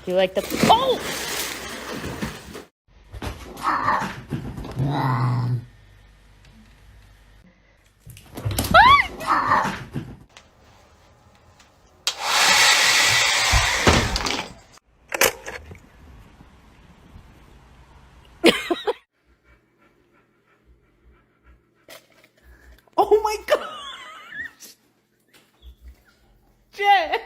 Do you like the... Oh! Oh my gosh! Jay!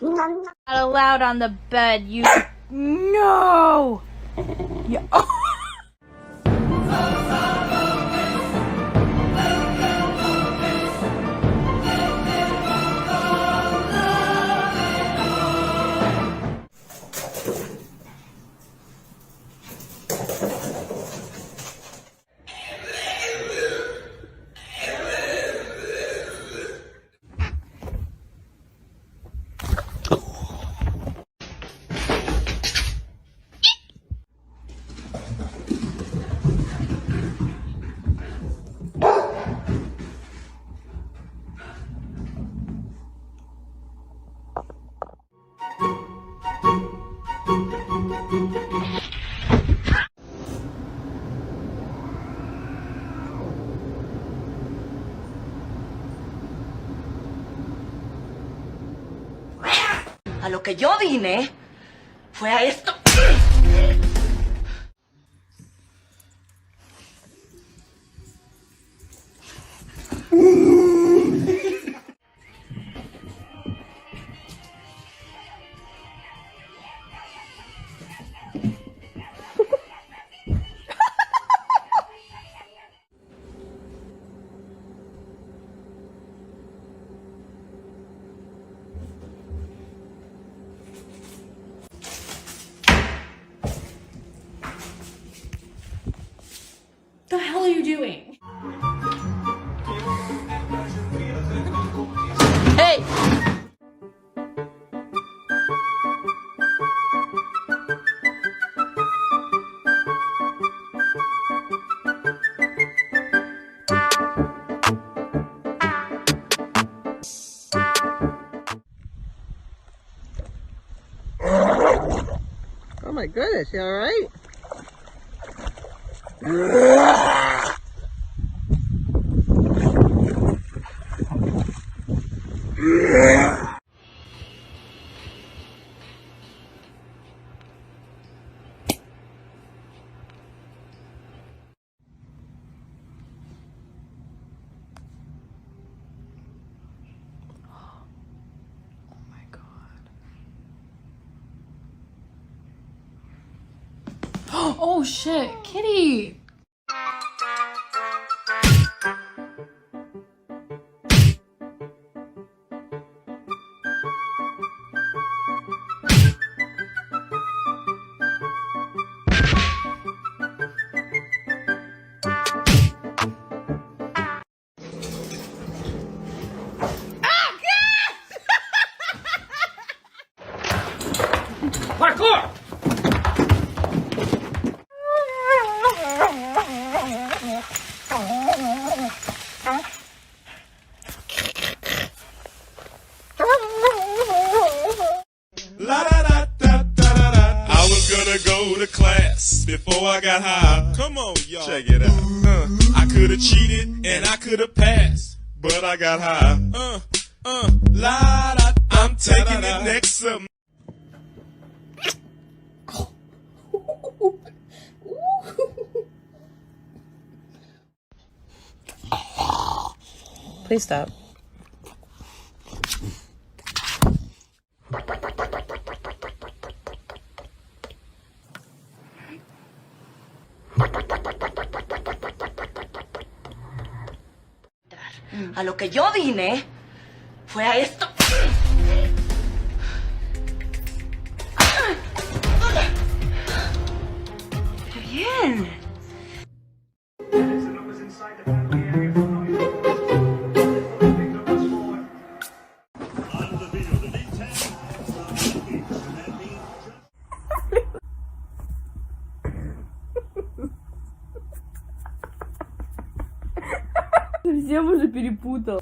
Not allowed on the bed, you... No! Yeah. A lo que yo vine fue a esto. The hell are you doing? Hey! Oh my goodness, you alright? Oh shit, Kitty! Parkour! I was gonna go to class before I got high. Come on, y'all. Check it out. I could have cheated and I could have passed, but I got high. I'm taking it next summer. Please stop. A lo que yo vine fue a esto. ¡Qué bien! Совсем уже перепутал.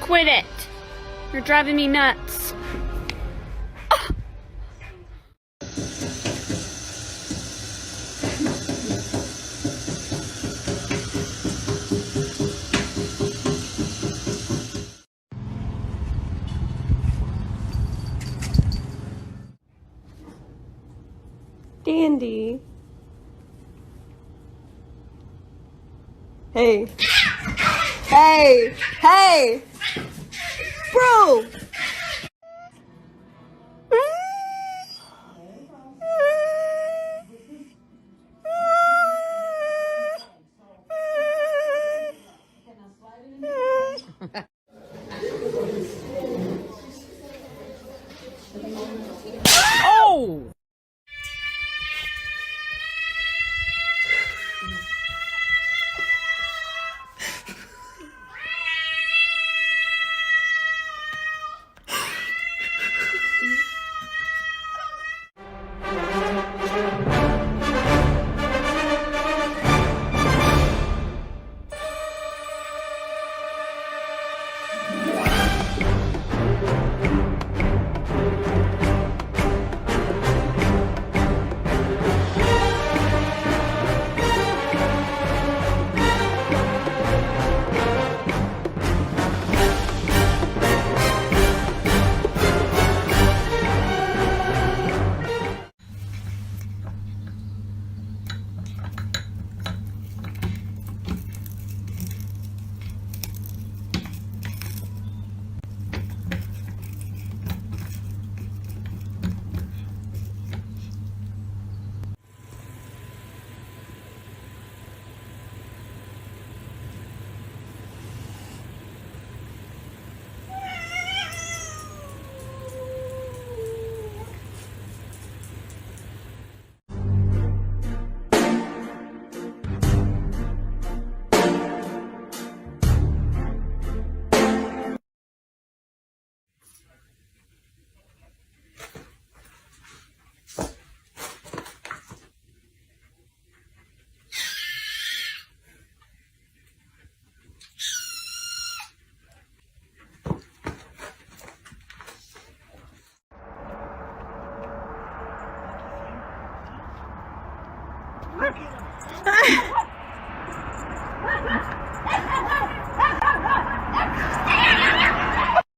Quit it! You're driving me nuts. Dandy. Hey. Hey! Hey! Bro! Oh!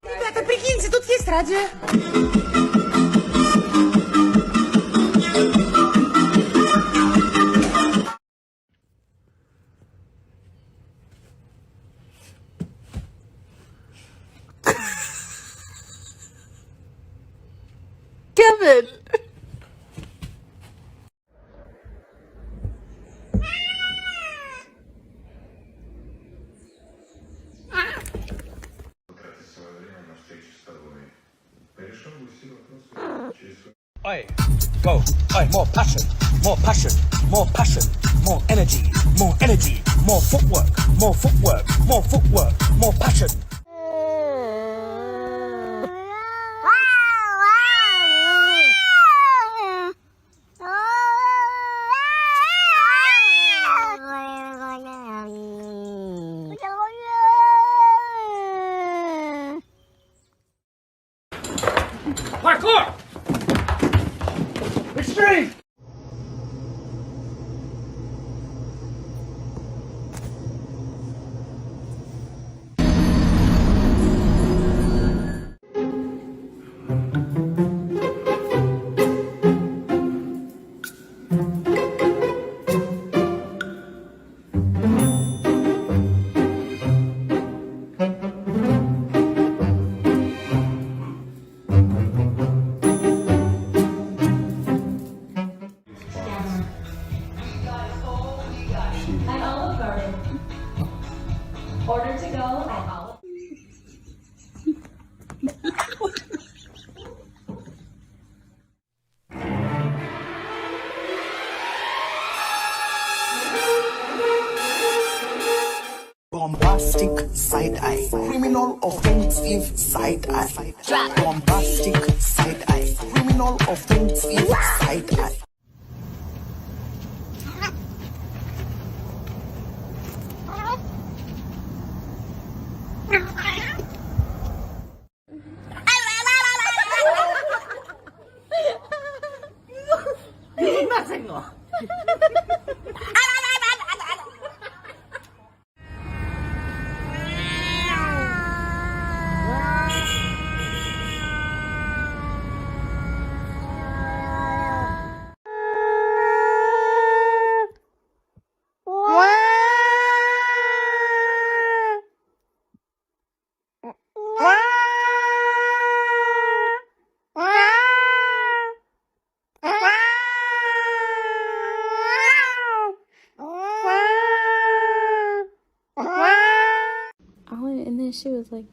Ребята, прикиньте, тут есть радио. Kevin! Oi, go. Oi, more passion, more passion, more passion, more energy, more energy, more footwork, more footwork, more footwork, more passion. Parkour! Extreme! Order to go at all. Bombastic side eye, criminal offensive side eye. Bombastic side eye, criminal offensive side eye. And then she was like,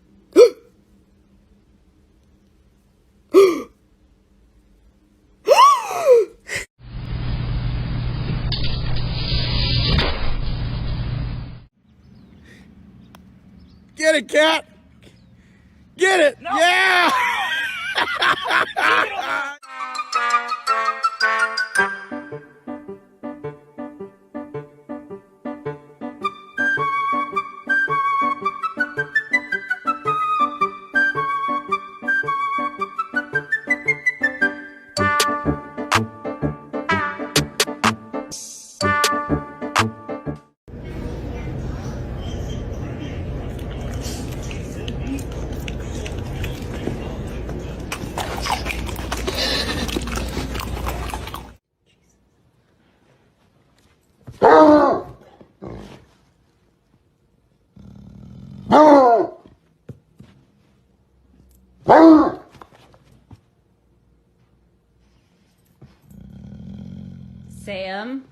Get it, cat! Get it! No. Yeah! Sam?